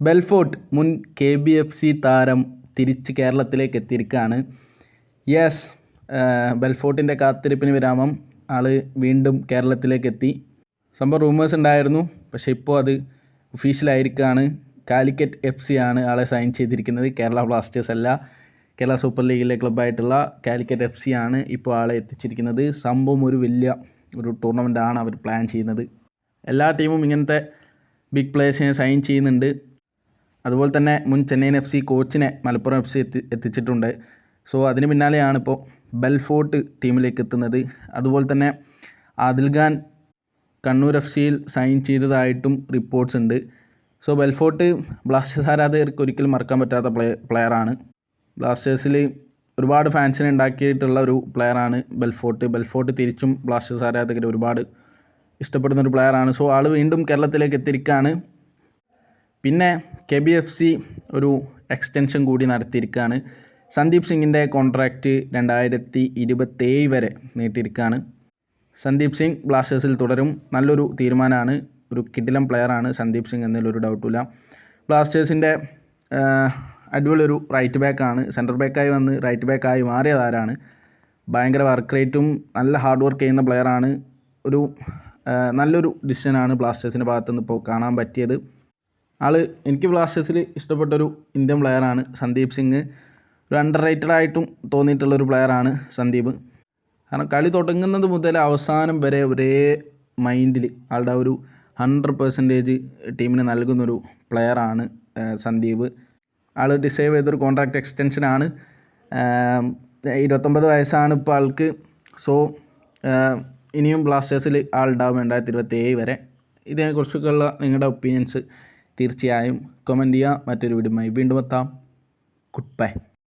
Belfort മുൻ KBFC താരം തിരിച്ച് കേരളത്തിലേക്ക് എത്തിയിരിക്കുകയാണ്. യെസ്, ബെൽഫോർട്ടിൻ്റെ കാത്തിരിപ്പിന് വിരാമം. ആൾ വീണ്ടും കേരളത്തിലേക്ക് എത്തി. സംഭവം റൂമേഴ്സ് ഉണ്ടായിരുന്നു, പക്ഷേ ഇപ്പോൾ അത് ഒഫീഷ്യലായിരിക്കുകയാണ്. കാലിക്കറ്റ് FC ആണ് ആളെ സൈൻ ചെയ്തിരിക്കുന്നത്. കേരള ബ്ലാസ്റ്റേഴ്സ് അല്ല. കേരള സൂപ്പർ ലീഗിലെ ക്ലബ്ബായിട്ടുള്ള കാലിക്കറ്റ് FC ആണ് ഇപ്പോൾ ആളെ എത്തിച്ചിരിക്കുന്നത്. സംഭവം ഒരു വലിയ ടൂർണമെൻറ്റാണ് അവർ പ്ലാൻ ചെയ്യുന്നത്. എല്ലാ ടീമും ഇങ്ങനത്തെ ബിഗ് പ്ലേയേഴ്സിനെ സൈൻ ചെയ്യുന്നുണ്ട്. അതുപോലെ തന്നെ മുൻ ചെന്നൈയിൻ FC കോച്ചിനെ മലപ്പുറം FC എത്തിച്ചിട്ടുണ്ട്. സോ അതിന് പിന്നാലെയാണ് ഇപ്പോൾ ബെൽഫോർട്ട് ടീമിലേക്ക് എത്തുന്നത്. അതുപോലെ തന്നെ ആദിൽ ഖാൻ കണ്ണൂർ FCയിൽ സൈൻ ചെയ്തതായിട്ടും റിപ്പോർട്ട്സ് ഉണ്ട്. സോ ബെൽഫോർട്ട് ബ്ലാസ്റ്റേഴ്സ് ആരാധകർക്ക് ഒരിക്കലും മറക്കാൻ പറ്റാത്ത പ്ലെയറാണ്. ബ്ലാസ്റ്റേഴ്സിൽ ഒരുപാട് ഫാൻസിനെ ഉണ്ടാക്കിയിട്ടുള്ള ഒരു പ്ലെയറാണ് ബെൽഫോർട്ട് തിരിച്ചും ബ്ലാസ്റ്റേഴ്സ് ആരാധകർ ഒരുപാട് ഇഷ്ടപ്പെടുന്ന ഒരു പ്ലെയറാണ്. സോ ആൾ വീണ്ടും കേരളത്തിലേക്ക് എത്തിയിരിക്കുകയാണ്. പിന്നെ KBFC ഒരു എക്സ്റ്റൻഷൻ കൂടി നടത്തിയിരിക്കുകയാണ്. സന്ദീപ് സിംഗിൻ്റെ കോൺട്രാക്റ്റ് 2027 വരെ നീട്ടിയിരിക്കുകയാണ്. സന്ദീപ് സിംഗ് ബ്ലാസ്റ്റേഴ്സിൽ തുടരും. നല്ലൊരു തീരുമാനമാണ്. ഒരു കിടിലം പ്ലെയറാണ് സന്ദീപ് സിംഗ് എന്നതിലൊരു ഡൗട്ടില്ല. ബ്ലാസ്റ്റേഴ്സിൻ്റെ അടിപൊളി ഒരു റൈറ്റ് ബാക്കാണ്. സെൻറ്റർ ബാക്കായി വന്ന് റൈറ്റ് ബാക്കായി മാറിയതാരാണ്. ഭയങ്കര വർക്ക് റേറ്റും നല്ല ഹാർഡ് വർക്ക് ചെയ്യുന്ന പ്ലെയറാണ്. ഒരു നല്ലൊരു ഡിസിഷനാണ് ബ്ലാസ്റ്റേഴ്സിൻ്റെ ഭാഗത്തുനിന്ന് ഇപ്പോൾ കാണാൻ പറ്റിയത്. എനിക്ക് ബ്ലാസ്റ്റേഴ്സിൽ ഇഷ്ടപ്പെട്ടൊരു ഇന്ത്യൻ പ്ലെയറാണ് സന്ദീപ് സിംഗ്. ഒരു അണ്ടർ റേറ്റഡ് ആയിട്ടും തോന്നിയിട്ടുള്ളൊരു പ്ലെയറാണ് സന്ദീപ്. കാരണം കളി തുടങ്ങുന്നത് മുതൽ അവസാനം വരെ ഒരേ മൈൻഡിൽ ആളുടെ ഒരു 100% ടീമിന് നൽകുന്നൊരു പ്ലെയറാണ് സന്ദീപ്. ആൾ ഡിസൈവ് ചെയ്തൊരു കോൺട്രാക്റ്റ് എക്സ്റ്റൻഷനാണ്. 29 വയസ്സാണ് ഇപ്പോൾ ആൾക്ക്. സോ ഇനിയും ബ്ലാസ്റ്റേഴ്സിൽ ആളുണ്ടാവും 2027 വരെ. ഇതിനെക്കുറിച്ചൊക്കെയുള്ള നിങ്ങളുടെ ഒപ്പീനിയൻസ് തീർച്ചയായും കമൻറ്റ് ചെയ്യുക. മറ്റൊരു വീഡിയോയുമായി വീണ്ടും എത്താം. Good bye.